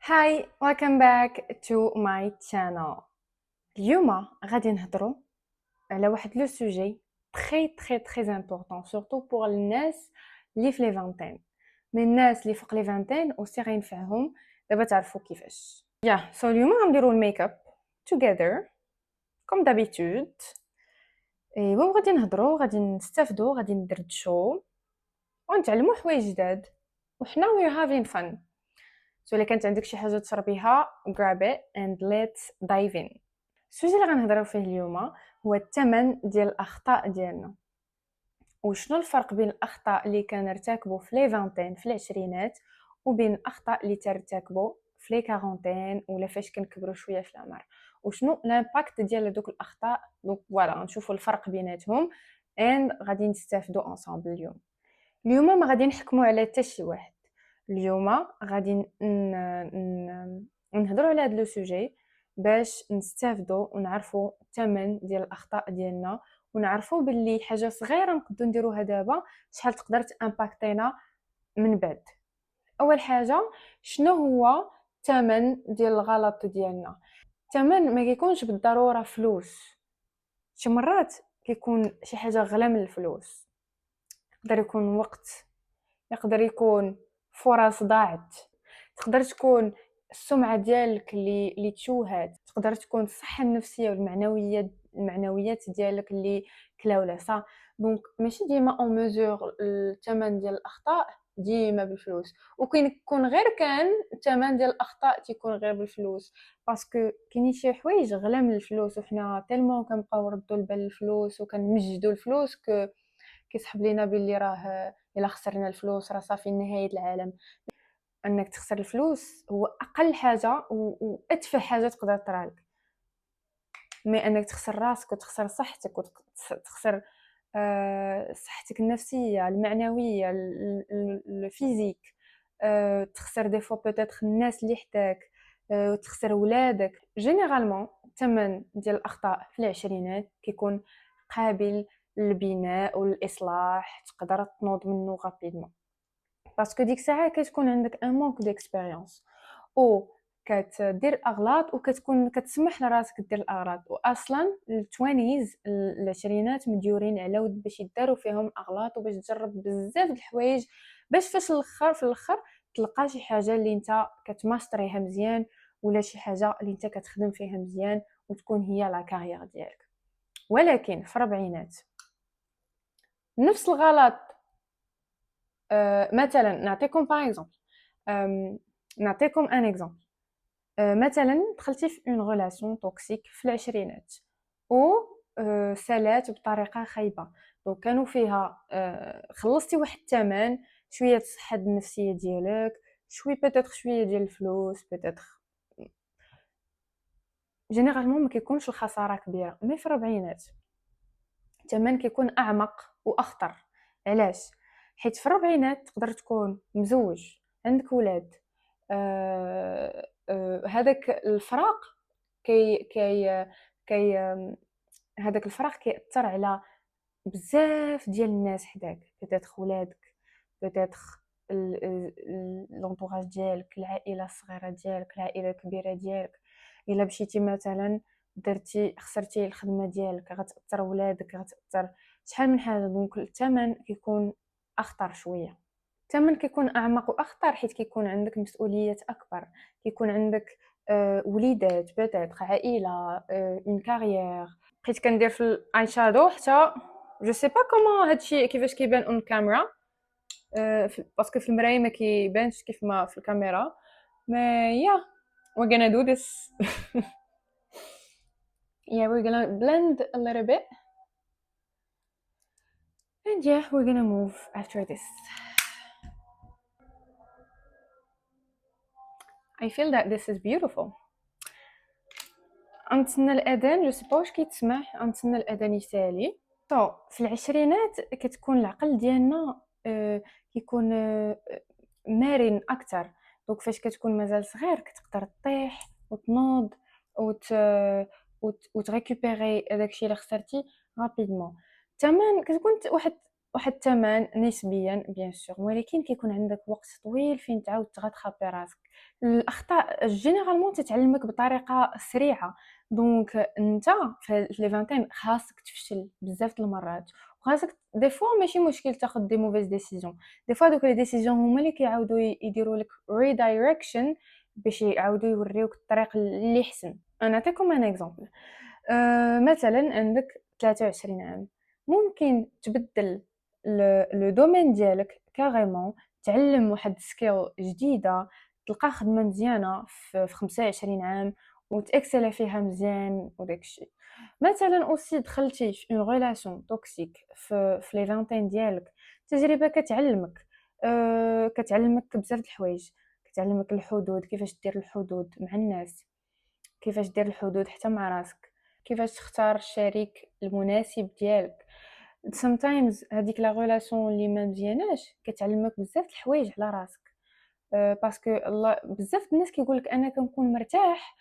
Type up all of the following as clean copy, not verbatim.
Hi, welcome back to my channel. اليوم غادي نهضروا على واحد لو سوجي très important surtout pour الناس اللي في لي فانتين. من الناس اللي فوق لي فانتين وسي غينفعهم دابا تعرفوا كيفاش. سو اليوم غنديروا الميك اب together comme d'habitude. ايوا غادي نهضروا غادي نستافدوا غادي ندردشوا ونتعلموا حوايج جداد وحنا we're having fun. سو الا كانت عندك شي حاجه تشربيها grab it and let's dive in. السوجي اللي غنهضروا فيه اليوم هو الثمن ديال الاخطاء ديالنا، وشنو الفرق بين الاخطاء اللي كنرتكبوا في لي فانتين في العشرينات وبين الاخطاء اللي ترتكبوا في لي كارونتين ولا فاش كنكبروا شويه في العمر، وشنو الامباكت ديال هذوك الاخطاء. دونك فوالا نشوفوا الفرق بيناتهم and غادي نستافدوا انصامبل. اليوم ما غادي نحكموا على حتى شي واحد. اليوم غادي نهضروا على هذا لو سوجي باش نستافدوا ونعرفوا الثمن ديال الاخطاء ديالنا، ونعرفوا باللي حاجه صغيره نقدروا نديروها دابا شحال تقدر تامباكتينا من بعد. اول حاجه، شنو هو الثمن ديال الغلط ديالنا؟ الثمن ما كيكونش بالضروره فلوس، شي مرات كيكون شي حاجه غلا من الفلوس. يقدر يكون وقت، يقدر يكون فرص ضاعت، تقدر تكون السمعة ديالك اللي تشوهات، تقدر تكون الصحة النفسية والمعنويات ديالك اللي كلاو العصا. دونك ماشي ديما اون ميزور الثمن ديال الاخطاء ديما بالفلوس، وكاين يكون غير كان الثمن ديال الاخطاء تيكون غير بالفلوس، باسكو كاينين شي حوايج غلا من الفلوس وحنا تالمون كنبقاو نردوا البال الفلوس وكنمجدوا الفلوس كيسحب لينا باللي راه الا خسرنا الفلوس راه صافي نهايه العالم. انك تخسر الفلوس هو اقل حاجه واتفه حاجه تقدر طرالك، مي انك تخسر راسك وتخسر صحتك وتخسر صحتك النفسيه المعنويه الفيزيك، تخسر دي فوا بوتيتر الناس اللي حداك، وتخسر ولادك. جينيرالمون الثمن ديال الاخطاء في العشرينات كيكون قابل للبناء والاصلاح، تقدر تنوض منه غابيدمون، باسكو ديك الساعه كتكون عندك ان مونك ديكسبيريونس او كتدير اغلاط وكتكون كتسمح لراسك دير الاغلاط. واصلا التوانيز العشرينات مديورين على ود باش يداروا فيهم اغلاط وباش تجرب بزاف د الحوايج باش فاش في الاخر تلقى شي حاجه اللي انت كتماستريها مزيان ولا شي حاجه اللي انت كتخدم فيها مزيان وتكون هي لا كارير ديالك. ولكن في الربعينات نفس الغلط، مثلا نعطيكم باغ اكزومبل، نعطيكم ان اكزومبل. مثلا دخلتي في اون ريلاسيون توكسيك في العشرينات و سالات بطريقه خايبه، دونك كانوا فيها خلصتي واحد الثمن، شويه الصحه النفسيه ديالك، شويه بيتيتر شويه ديال الفلوس بيتيتر. جينيرالمون ما كيكونش الخساره كبيره، مي في الربعينات الثمن كيكون اعمق واخطر. علاش؟ حيت في الربعينات تقدر تكون مزوج، عندك ولاد، هذاك الفراق كي هذاك الفراق كيأثر على بزاف ديال الناس حداك، بيتيتر ولادك، بيتيتر لونطوراج ديالك، العائله الصغيره ديالك، العائله الكبيره ديالك. الا مشيتي مثلا درتي خسرتي الخدمه ديالك غتاثر ولادك، غتاثر شحال من حاجه. دونك الثمن كيكون اخطر شويه، الثمن كيكون اعمق واخطر حيت كيكون عندك مسؤوليات اكبر، كيكون عندك وليدات بيتيتر عائله، اون كارير. بقيت كندير في الاي شادو حتى جو سي با كومون هادشي كيفاش كيبان اون كاميرا، باسكو في المرايه ما كيبانش كيف ما في الكاميرا. ما يا we're gonna do this. Yeah, we're gonna blend a little bit and yeah, we're gonna move after this. I feel that this is beautiful. غنتسنى الاذان، جو سي با واش كيتسمع، غنتسنى الاذان يسالي. في العشرينات كتكون العقل ديالنا كيكون مرن اكثر. دونك فاش كتكون مازال صغير كتقدر تطيح وتنوض وتريكوبيري داكشي اللي خسرتي رابيدمون. تمام كتكون واحد واحد الثمن نسبيًا bien sûr، ولكن كيكون عندك وقت طويل فين تعاود تخاطبي راسك. الأخطاء généralement تتعلمك بطريقة سريعة، دونك أنت في les vingtaines خاصك تفشل بزاف د المرات، وخاصك des fois ماشي مشكل تاخد des mauvaises décisions، des fois دوك les décisions هُما اللي كيعاودوا يديروا لك redirection باش يعاودوا يوريوك الطريق اللي أحسن. نعطيكم un exemple. مثلًا عندك 23 عام، ممكن تبدّل le domaine ديالك carrément، تعلّم واحد skill جديدة، تلقى خدمة مزيانة في 25 عام وتexceller فيها مزيان وداك الشي. مثلًا aussi دخلتي في une relation toxique في les vingtaines ديالك، التجربة كتعلّمك بزاف د الحوايج، كتعلّمك الحدود، كيفاش دير الحدود مع الناس، كيفاش دير الحدود حتى مع راسك، كيفاش تختار الشريك المناسب ديالك. sometimes هاديك لا relation اللي ما مزياناش كتعلمك بزاف د الحوايج على راسك. باسكو الله بزاف د الناس كيقول لك أنا كنكون مرتاح،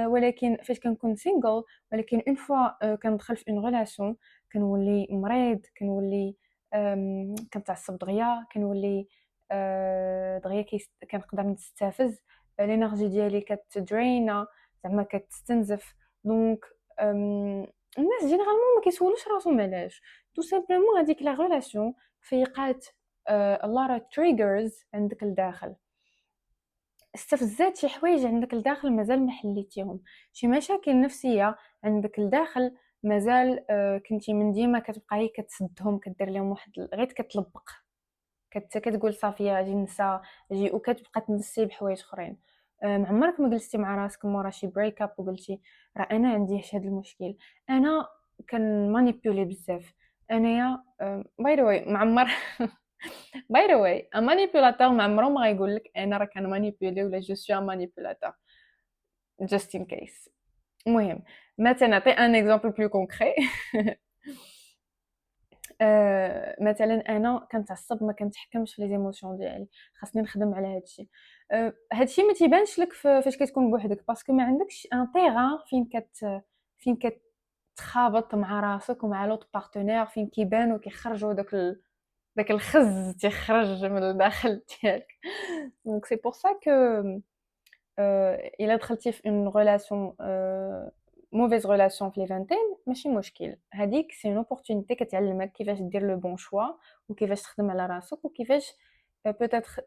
ولكن فاش كنكون single، ولكن une fois كندخل في une relation كنولي مريض، كنولي كنتعصب دغيا، كنولي دغيا كنقدر نستفز، الإنرجي ديالي كتدرينا، زعما كتستنزف. دونك الناس جينيرالمون ما كيسولوش راسهم علاش، tout simplement هذيك لا relation فيقات a lot of triggers عندك لداخل، استفزات شي حوايج عندك لداخل مازال ما حليتيهم، شي مشاكل نفسية عندك لداخل مازال كنتي من ديما كتبقاي كتسدهم، كدير لهم واحد غير كتلبق، كتقول صافي اجي ننسى، اجي وكتبقى تنسي بحوايج اخرين. ما عمرك ما جلستي مع راسك مورا شي بريك اب وقلتي راه انا عندي هاد المشكل، انا كنمانيبيولي بزاف، انايا باي ذا واي معمر باي ذا واي ا مانيبيولاتور ما عمرو ما غايقول لك انا راه كنمانيبيولي ولا جو سوي ا مانيبيولاتور just in case. المهم مثلا نعطي ان اكزامبل بلو كونكري. مثلا انا كنتعصب ما كنتحكمش في لي زيموسيون ديالي، خاصني نخدم على هادشي. هادشي ما تيبانش لك فاش كتكون بوحدك باسكو ما عندكش ان تيغان فين كتخابط مع راسك ومع لوط بارتنير، فين كيبانوا كيخرجوا داك الخز تيخرج من الداخل ديالك. دونك سي بور سا كو الا دخلتي في اون ريلاسيون موفيز ريلاسيون في لي فانتين ماشي مشكل، هذيك سي اون اوبورتونيتي كتعلمك كيفاش دير لو بون شوا وكيفاش تخدم على راسك وكيفاش بوتيتر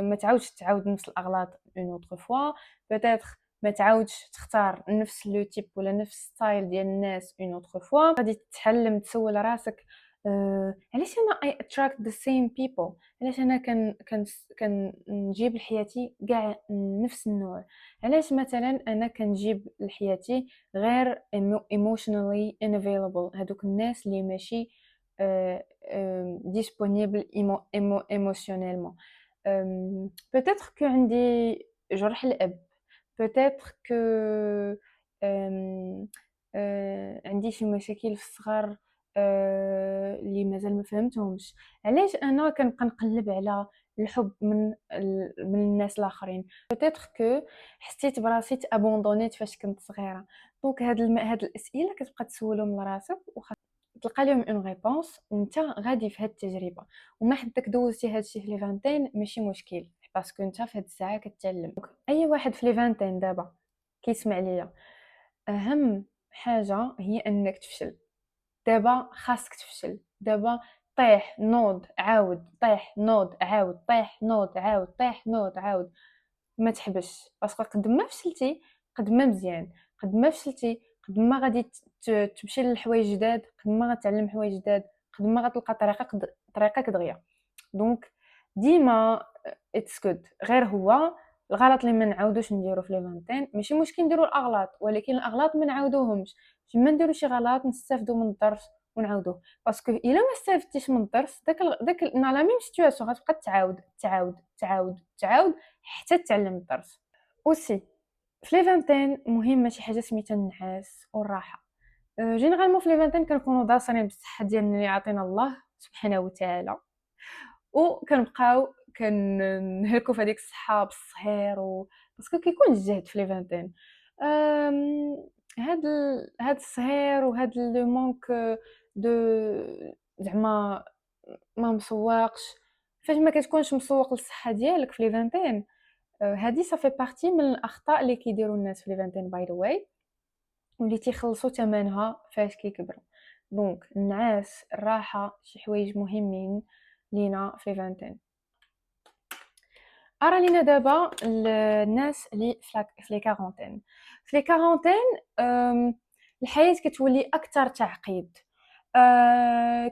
ما تعاودش تعاود نفس الاغلاط اون اوتر فوا، بوتيتر ما تعاودش تختار نفس لو تيب ولا نفس ستايل ديال الناس اون اوتر فوا. غادي تتعلم تسول راسك علاش انا I attract the same people، علاش انا كنجيب لحياتي كاع نفس النوع، علاش مثلا انا كنجيب لحياتي غير emotionally unavailable، هادوك الناس اللي ماشي disponible émotionnellement. peut-être que عندي جرح الاب، peut-être que عندي شي مشاكل في الصغر اللي مازال ما فهمتهمش، علاش انا كنبقى نقلب على الحب من الناس الاخرين. peut-être que حسيت براسي تابوندونيت فاش كنت صغيره. دونك هاد الاسئله كتبقى تسولهم لراسك تلقى لهم اون ريبونس وانت غادي في هاد التجربه، وما حدك دوزتي هادشي في لي فانتين ماشي مشكل باسكو انت في هاد الساعه كتعلم. اي واحد في لي فانتين دابا كيسمع ليا، اهم حاجه هي انك تفشل. دابا خاصك تفشل، دابا طيح نوض عاود، طيح نوض عاود، طيح نوض عاود، طيح نوض عاود، ما تحبش باسكو قد ما فشلتي قد ما مزيان، قد ما فشلتي قد ما غادي تمشي للحوايج جداد، قد ما غتعلم حوايج جداد، قد ما غتلقى طريقك دغيا. دونك ديما اتس جود. غير هو الغلط اللي ما نعاودوش نديرو في لي فانتين، ماشي مشكل نديرو الاغلاط ولكن الاغلاط ما نعاودوهمش، ما نديرو شي غلط نستافدو من الدرس ونعاودوه، باسكو الا ما استافدتيش من الدرس داك لا ميم سيتوياسيون غتبقى تعاود حتى تتعلم الدرس. اوسي في لي فانتين مهمه شي حاجه سميتها النعاس والراحه. جينيرالمون في لي فانتين كنكونوا داصرين بالصحه ديالنا اللي عطينا الله سبحانه وتعالى، وكنبقاو كنهلكوا في هذيك الصحه بالصهير باسكو كيكون الجهد في لي فانتين. هاد الصهير وهاد لو مونك دو زعما ما مسوّقش، فاش ما كتكونش مسوّق للصحة ديالك في لي فانتين، هادي صافي بارتي من الأخطاء اللي كيديروا الناس في لي فانتين by the way، واللي تيخلصوا تمنها فاش كيكبروا. دونك النعاس، الراحة، شي حوايج مهمين لينا في لي فانتين. أرى لينا دابا الناس اللي في لي كارونتين. في لي كارونتين الحياة كتولي أكثر تعقيد،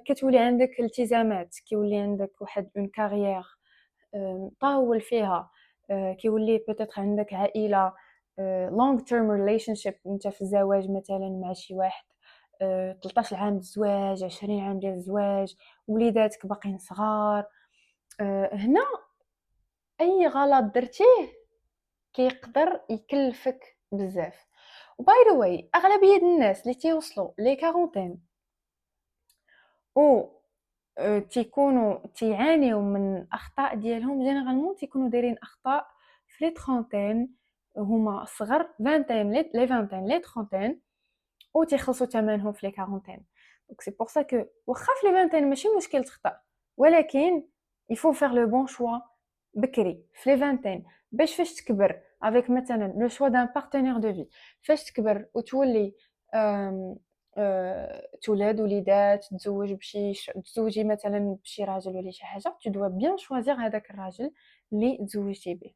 كتولي عندك التزامات، كيولي عندك واحد اون كارير طاول فيها، كيولي peut-être عندك عائلة، long term relationship، نتا في الزواج مثلا مع شي واحد 13 عام الزواج، 20 عام ديال الزواج، وليداتك باقيين صغار. هنا اي غلط درتيه كيقدر يكلفك بزاف. وباي ذا واي اغلبيه الناس اللي تيوصلوا لي كارونتين و تيكونوا تيعانيوا من الاخطاء ديالهم، جينيرالمون تيكونوا دايرين اخطاء في لي ترونتين، هما صغر فانتين لي فانتين لي ترونتين، و تيخلصوا ثمنهم في لي كارونتين. دونك سي بور سا كو واخا في لي فانتين ماشي مشكل تخطا، ولكن يفو فير لو بون شوا بكري في لي فانتين، باش فاش تكبر افيك مثلا لو شوا دان بارتنير دو في، فاش تكبر وتولي تولاد وليدات، تزوج تزوجي مثلا بشي راجل ولا شي حاجه، تو دوا بيان شوازير هذاك الراجل اللي تزوجتي به.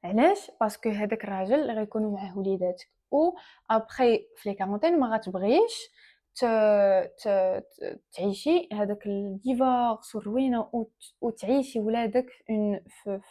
علاش؟ باسكو هذاك الراجل اللي غيكونوا معاه وليداتك، و ابخي في لي كارونتين ما غتبغيش ت... ت... تعيشي هذاك الديفورس والروينه، وتعيشي ولادك في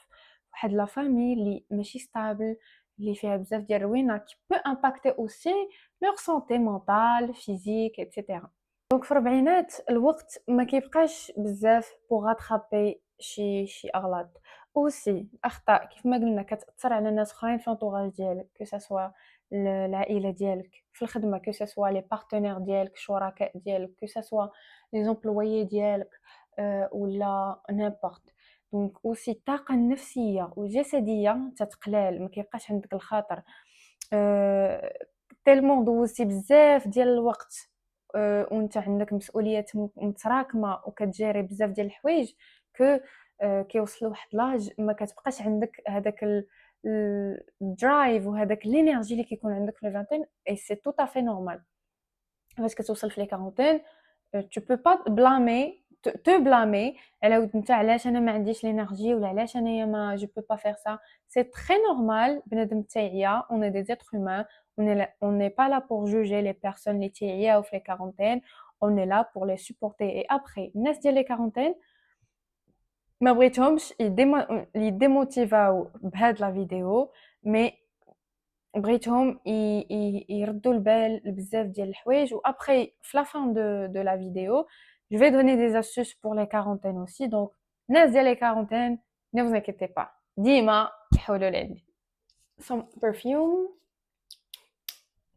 واحد لا فامي اللي ماشي ستابل، اللي فيها بزاف ديال الروينه كي بو امباكتي اوسي لور سونتي مونطال فيزيك ايتترا. دونك في الربعينات الوقت ما كيبقاش بزاف بوغ غاترابي شي اغلاط. اوسي الاخطاء كيف ما قلنا كتاثر على ناس اخرين في لونطوراج ديالك، كو سوا العائله ديالك، في الخدمه كو سوا لي بارتنير ديالك، الشركاء ديالك، كو سوا لي زومبلويي ديالك، ولا نيمبورت. دونك اوسي الطاقه النفسيه والجسديه تتقلال، ما كيبقاش عندك الخاطر، تيلمون دوزتي بزاف ديال الوقت وانت عندك مسؤوليات متراكمه وكتجاري بزاف ديال الحوايج، كو كيوصل لواحد لاج ما كتبقاش عندك هذاك الدرايف وهذاك الانرجي اللي كيكون عندك في الفانتين، اي سي تو افي نورمال. فاش كتوصل في لي كارونتين tu peux pas blâmer te blâmer على ود نتا علاش انا ما عنديش لينيرجي، ولا علاش انايا ما جو peux pas faire ça. c'est très normal بنادم تاعيا، on est des êtres humains، on n'est pas là pour juger les personnes اللي تاعيا في لي كارونتين، on est là pour les supporter. et après الناس ديال لي كارونتين ما بغيتهمش يديموتيفاو بهاد لا فيديو، مي بغيتهم يردوا البال لبزاف ديال الحوايج. و après في la fin de la vidéo je vais donner des astuces pour les quarantaines aussi. donc الناس ديال les quarantaines ne vous inquiétez pas، ديما يحولوا لعندي some perfume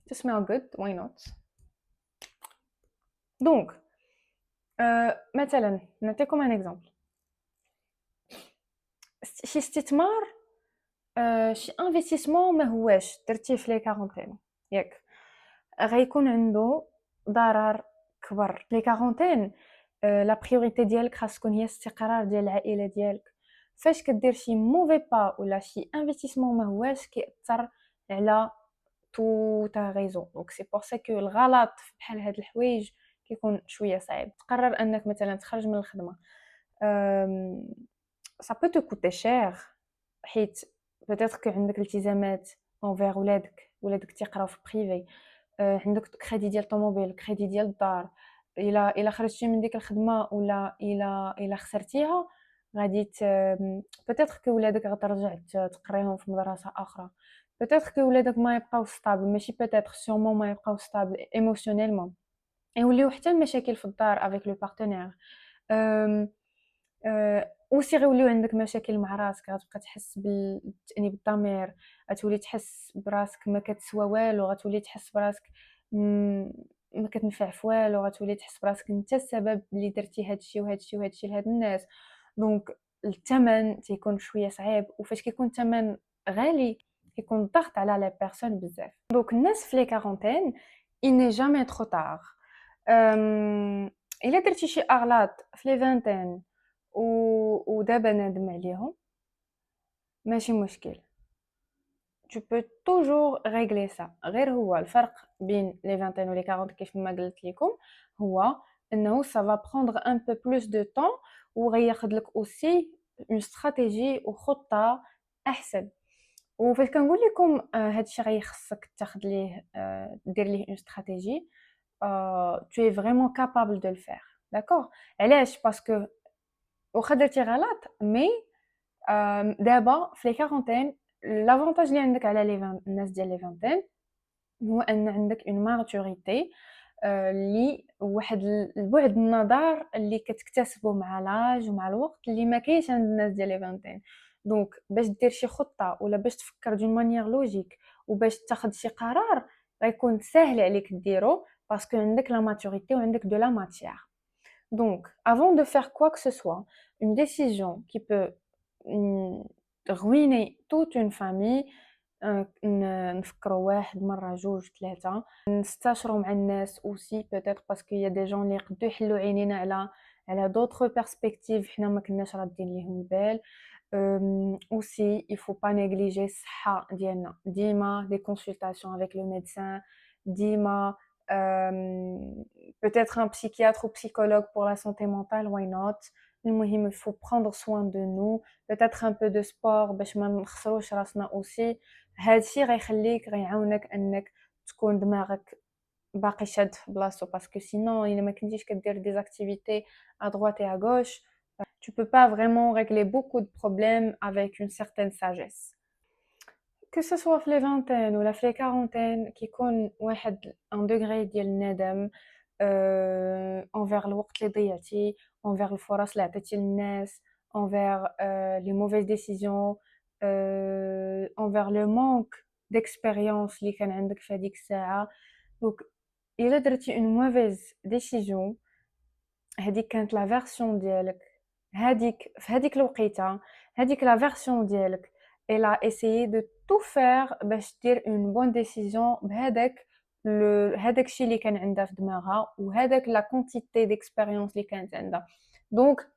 to smell good, why not. donc مثلا نعطيكم un exemple، شي استثمار، شي انفستيسمون ما هواش درتيه في لي كارونتين ياك غيكون عنده ضرر كبر. لي كارونتين لا بريوريتي ديالك خاص تكون هي الاستقرار ديال العائله ديالك. فاش كدير شي موفي با ولا شي انفستيسمون ما هواش كيأثر على تو تا غيزون. دونك سي بور سا كو الغلط بحال هاد الحوايج كيكون شويه صعيب. تقرر انك مثلا تخرج من الخدمه، ça peut te coûter cher، حيت peut-être que عندك التزامات envers ولادك تيقراو في بريفي، عندك كريدي ديال الطوموبيل، كريدي ديال الدار. الا خرجتي من ديك الخدمه ولا الا خسرتيها غادي peut-être que ولادك غترجع تقريهم في مدرسه اخرى، peut-être que ولادك ما يبقاو ستابل، ماشي peut-être sûrement ما يبقاو ستابل ايموشنيلمون، يوليو حتى المشاكل في الدار افيك لو بارتنير. اوسي غيوليو عندك مشاكل مع راسك، غتبقى تحس بالتأنيب الضمير، غتولي تحس براسك ما كتسوى والو، غتولي تحس براسك ما كتنفع في والو، غتولي تحس براسك انت السبب اللي درتي هادشي وهادشي وهادشي لهاد الناس. دونك الثمن تيكون شويه صعيب، وفاش كيكون الثمن غالي كيكون الضغط على لي بيرسون بزاف. دونك الناس في لي كارونتين il n'est jamais trop tard. إلا درتي شي أغلاط في les vingtaines ودابا نادم عليهم ماشي مشكل. Tu peux toujours régler ça. غير هو الفرق بين les vingtaines و les 40 كيف ما قلت لكم هو أنه ça va prendre un peu plus de temps وغياخد لك aussi une stratégie وخطة أحسن. وفاش كنقول لكم هاد الشي غيخصك تاخد ليه دير ليه une stratégie tu es vraiment capable de le faire. D'accord. علاش؟ باسكو واخا درتي غلط مي دابا في لي quarantaine l'avantage اللي عندك على لي الناس ديال لي vingtaine هو أن عندك une maturité اللي واحد البعد النظر اللي كتكتسبه مع لاج ومع الوقت اللي ما كاينش عند الناس ديال لي vingtaine. دونك باش دير شي خطة ولا باش تفكر دون مانيير لوجيك وباش تاخد شي قرار غيكون ساهل عليك ديرو باسكو عندك لا maturité وعندك de la matière. Donc, avant de faire quoi que ce soit, une décision qui peut ruiner toute une famille, نفكروا واحد مرة جوج ثلاثة نستشروا مع الناس aussi peut-être parce qu'il y a des gens اللي يقدروا يحلوا عينينا على d'autres perspectives حنا ما كناش رادين ليهم البال. aussi il faut pas négliger الصحة ديالنا ديما des consultations avec le médecin ديما peut-être un psychiatre ou psychologue pour la santé mentale, why not. المهم il faut prendre soin de nous, peut-être un peu de sport باش ما نخسروش راسنا aussi. هادشي غيخليك غيعاونك انك تكون دماغك باقي شاد في بلاصتو باسكو سينون الا ما كنتيش كدير des activités à droite et à gauche tu peux pas vraiment régler beaucoup de problèmes avec une certaine sagesse. Que ce soit في les vingtaines ولا في les quarantaines كيكون واحد ان دوغري ديال الندم envers الوقت اللي ضيعتي envers الفرص اللي عطيتي للناس envers les mauvaises décisions envers le manque d'expérience اللي كان عندك في هذيك الساعة. دونك إلا درتي une mauvaise décision هذيك كانت لا فيرسيون ديالك هذيك في هذيك الوقيته هذيك لا فيرسيون ديالك elle a essayé de tout faire باش دير une bonne décision بهذاك هذاك الشيء اللي كان عندها في دماغها وهذاك لا كونتيتي ديكسبيريونس اللي كانت عندها. دونك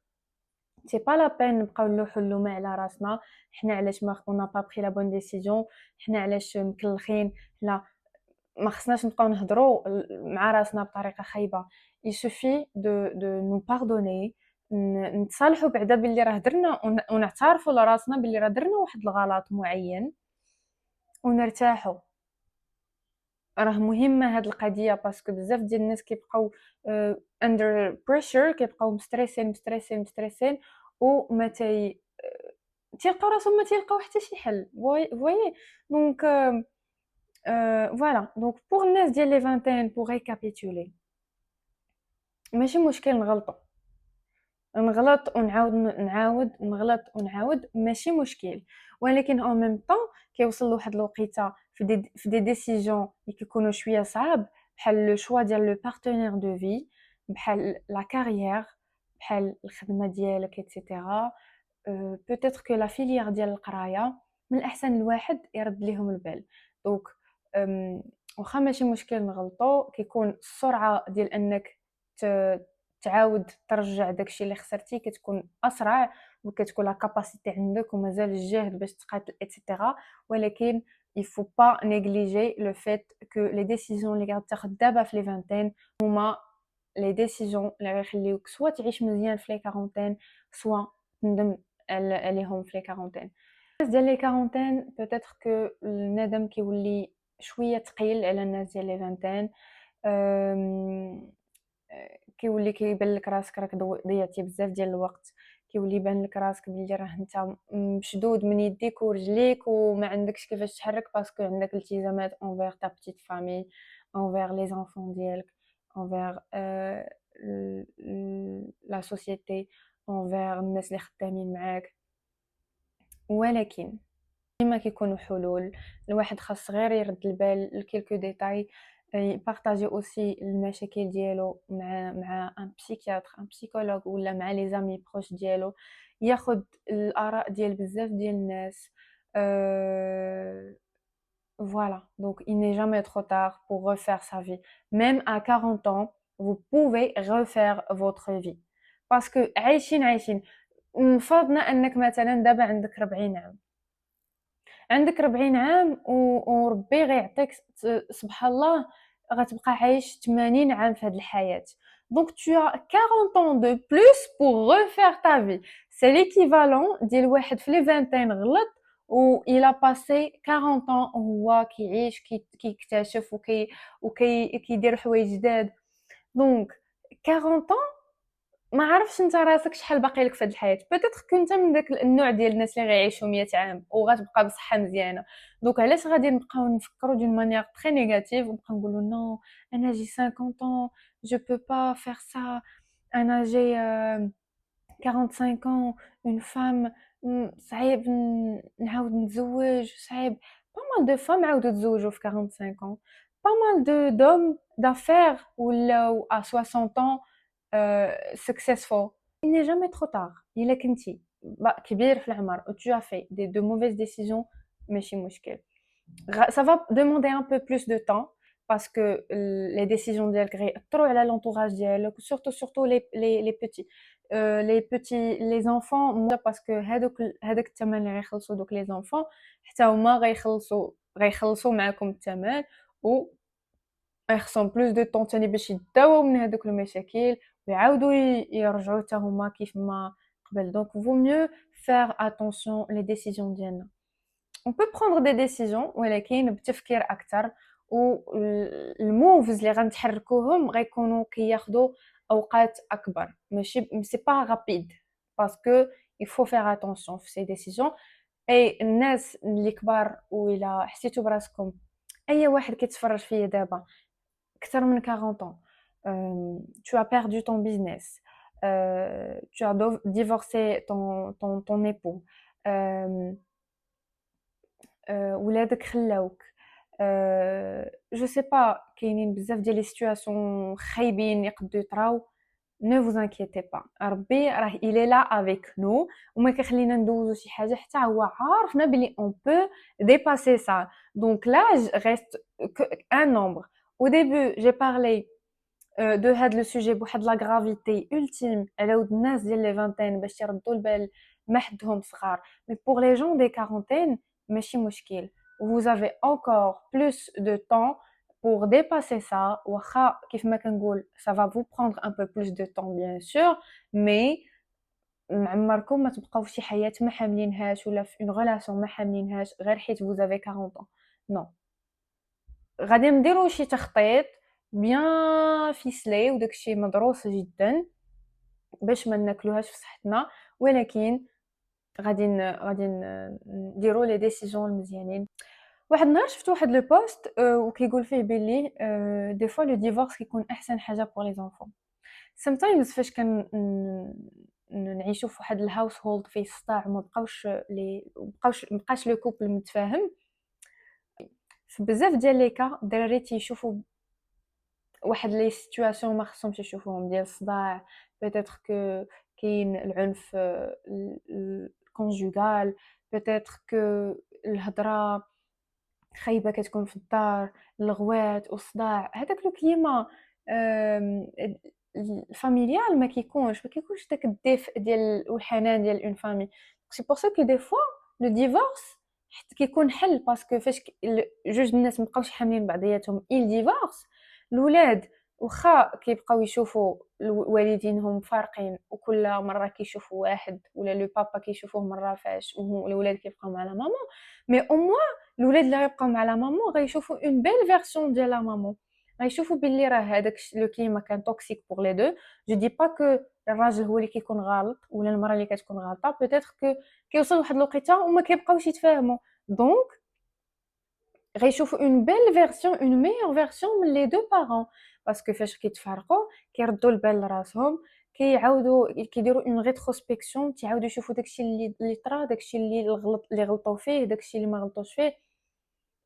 سي با لا بين نبقاو نلوحو اللومه على راسنا حنا علاش ما اون با بري لا بون ديسيزيون حنا علاش مكلخين لا ما خصناش نبقاو نهضروا مع راسنا بطريقه خايبه. il suffit de nous pardonner نتصالحوا بعدا باللي راه درنا ونعترفوا لراسنا باللي راه درنا واحد الغلط معين ونرتاحوا. راه مهمه هاد القضيه باسكو بزاف ديال الناس كيبقاو under pressure كيبقاو مستريسين وما تيلقاو راسهم ما تيلقاو حتى شي حل. فوايي دونك voilà donc pour الناس ديال لي vingtaine pour récapituler ماشي مشكل نغلط ونعاود نغلط ونعاود ماشي مشكل ولكن en même temps كيوصل لواحد الوقيته في دي ديسيجن اللي كيكونوا شويه صعاب بحال لو شوا ديال لو بارتنير دو في بحال لا كارير بحال الخدمه ديالك ايتترا peut-être que la filière ديال القرايه من الاحسن الواحد يرد ليهم البال. دونك واخا ماشي مشكل نغلطوا كيكون السرعه ديال انك تعاود ترجع داكشي اللي خسرتي كتكون اسرع وكتكون لا كاباسيتي عندك ومازال الجهد باش تقاتل ايتترا. ولكن il faut pas négliger le fait que les décisions اللي غتاخذ دابا في لي فانتين هما لي ديسيجن اللي غيخليوك سوا تعيش مزيان في لي كارونتين سوا تندم عليهم في لي كارونتين. الناس ديال لي كارونتين peut-être que الندم كيولي شويه ثقيل على الناس ديال لي فانتين كيولي كيبان لك راسك راك ضيعتي بزاف ديال الوقت كيولي يبان لك راسك بلي راه انت مشدود من يديك ورجليك وما عندكش كيفاش تحرك باسكو عندك التزامات envers ta petite famille envers les enfants ديالك envers la société envers الناس اللي خدامين معاك. ولكن ديما كيكونوا حلول الواحد خاص غير يرد البال لكيلكو ديتاي يبارطاجي اوسي المشاكل ديالو مع ان بسيكياتر ان بسيكولوج ولا مع لي زامي بروش ديالو ياخد الاراء ديال بزاف ديال الناس. Voilà, donc il n'est jamais trop tard pour refaire sa vie. Même à 40 ans, vous pouvez refaire votre vie باسكو عايشين فرضنا انك مثلا دابا عندك 40 عام، عندك 40 عام وربي غيعطيك سبحان الله غتبقى عايش 80 عام في هذه الحياة. Donc tu as 40 ans de plus pour refaire ta vie. C'est l'équivalent ديال واحد في لي 20 غلط و il a passé 40 ans وهو كيعيش كيكتشف كيدير حوايج جداد. Donc 40 ans ما عرفتش انت راسك شحال باقي لك في هذه الحياه، بيتيتر كنت من داك النوع ديال الناس اللي غيعيشوا 100 عام وغتبقى بصحه مزيانه. دوك علاش غادي نبقاو نفكروا دون مانيير تري نيجاتيف ونبقاو نقولوا نو انا جي 50 ans je peux pas faire ça انا جي 45 ans une femme صعيب نعاود نتزوج صعيب. pas mal de femmes عاودوا تزوجوا في 45 ans pas mal de d'hommes d'affaires ولاو à 60 ans successful. Il n'est jamais trop tard. إلا كنتي كبير في العمر و tu as fait de mauvaises décisions ماشي مشكل. Ça va demander un peu plus de temps parce que les décisions ديالك غيأثروا على l'entourage ديالك surtout les enfants parce que هذاك الثمن اللي غيخلصوا دوك les enfants حتى هما غيخلصوا معاكم الثمن و غيخصهم بلوس دو طون تاني باش يداووا من هذوك المشاكل ويعاودوا يرجعوا حتى هما كيف ما قبل. دونك vaut mieux faire attention les décisions ديالنا. on peut prendre des décisions ولكن بتفكير اكثر والموفز اللي غنتحركوهم غيكونوا كياخذوا اوقات اكبر ماشي سي با رابيد باسكو il faut faire attention في ces décisions. اي الناس اللي كبار وإلا حسيتوا براسكم اي واحد كيتفرج فيا دابا أكثر من 40 ans tu as perdu ton business tu as divorcé ton époux ولادك خلاوك je sais pas كاينين بزاف ديال لي سيتوياسيون خايبين يقدروا يطراو. ne vous inquiétez pas ربي راه il est là avec nous وما كيخلينا ندوزو شي حاجه حتى هو عارفنا بلي on peut dépasser ça. donc l'âge reste un nombre. au début j'ai parlé de هاد لو سوجي بواحد لا غرافيتي ultime على ود الناس ديال لي فانتين باش يردوا البال ما حدهم صغار. mais pour les gens des quarantaines ماشي مشكل vous avez encore plus de temps pour dépasser ça. واخا كيف ما كنقول ça va vous prendre un peu plus de temps bien sûr mais عمركم ما تبقاو في شي حياه ما حاملينهاش ولا في اون ريلاسيون ما حاملينهاش غير حيت vous avez 40 ans. non غادي نديرو شي تخطيط بيان فيسلي وداكشي مدروس جدا باش ما ناكلوهاش في صحتنا ولكن غادي نديرو لي ديسيجن مزيانين. واحد النهار شفت واحد لو بوست وكيقول فيه بلي دي فوا لو ديفورس كيكون احسن حاجه بور لي زونفون. sometimes فاش نعيشوا في واحد الهاوس هولد فيه صداع وما بقاش لو كوبل متفاهم في بزاف ديال لي كا الدراري تيشوفوا واحد لي سيتوياسيون ما خصهمش يشوفوهم ديال الصداع بيتيتر كو كاين العنف الكونجوغال بيتيتر كو الهضره خايبه كتكون في الدار الغوات والصداع هذاك لو كليما الفاميليال ما كيكونش داك الدفء ديال والحنان ديال اون فامي. سي بور سا كو دي فوا لو ديفورس حتى كيكون حل باسكو فاش جوج الناس مابقاوش حاملين بعضياتهم il ديفورس الولاد واخا كيبقاو يشوفوا والدينهم فارقين وكل مره كيشوفوا واحد ولا لو بابا كيشوفوه مره فاش والولاد كيبقاو مع لا ماما مي او موان الولاد اللي غيبقاو مع لا مامون غيشوفوا اون بيل فيرسيون ديال لا مامون غيشوفوا باللي راه هذاك لو كليما كان توكسيك بور لي دو. جو دي با كو الراجل هو اللي كيكون غلط ولا المراه اللي كتكون غلطه بيتيتر كو كيوصل واحد الوقيته وما كيبقاوش يتفاهموا دونك غيشوفوا اون بيل فيرسيون اون ميور فيرسيون من لي دو بارون باسكو فاش كيتفارقوا كيردوا البال لراسهم كيعاودوا كيديروا اون ريتروسبكسيون تيعاودوا يشوفوا داكشي اللي طرا داكشي اللي غلطوا فيه داكشي اللي ما غلطوش فيه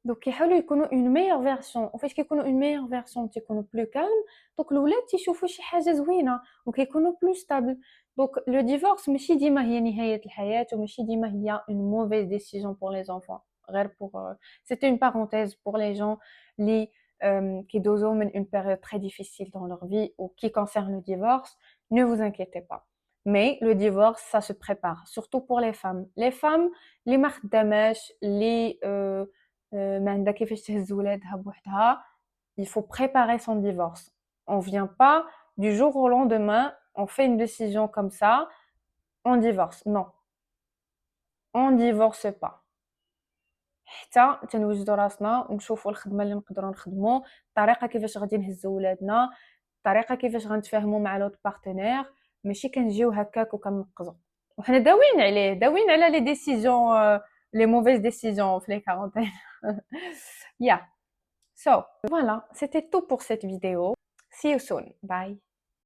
دونك كيحاولوا يكونوا اون ميور فيرسيون وفاش كيكونوا اون ميور فيرسيون تيكونوا بلو كالم دونك الولاد تيشوفوا شي حاجه زوينه وكيكونوا بلو ستابل. دونك لو ديفورس ماشي ديما هي نهايه الحياه وماشي ديما هي اون موفيز ديسيجن بور لي زونفون غير بور سيتي اون بارونتيز بور لي جون لي qui doivent une période très difficile dans leur vie ou qui concerne le divorce, ne vous inquiétez pas. Mais le divorce, ça se prépare, surtout pour les femmes. Les femmes, les ما خداماش les ما عندها كيفاش تهز ولادها بوحدها, il faut préparer son divorce. On vient pas du jour au lendemain, on fait une décision comme ça, on divorce. Non, on divorce pas. حتى تنوجدوا راسنا ونشوفوا الخدمه اللي نقدروا نخدموا، الطريقه كيفاش غادي نهزوا ولادنا، الطريقه كيفاش غنتفاهموا مع لوط بارتنير، ماشي كنجيو هكاك وكنقزوا. وحنا داويين عليه، داويين على لي ديسيزيون لي موفيز ديسيزيون في لي كارونتين. Yeah. So, voilà, c'était tout pour cette vidéo. See you soon. Bye.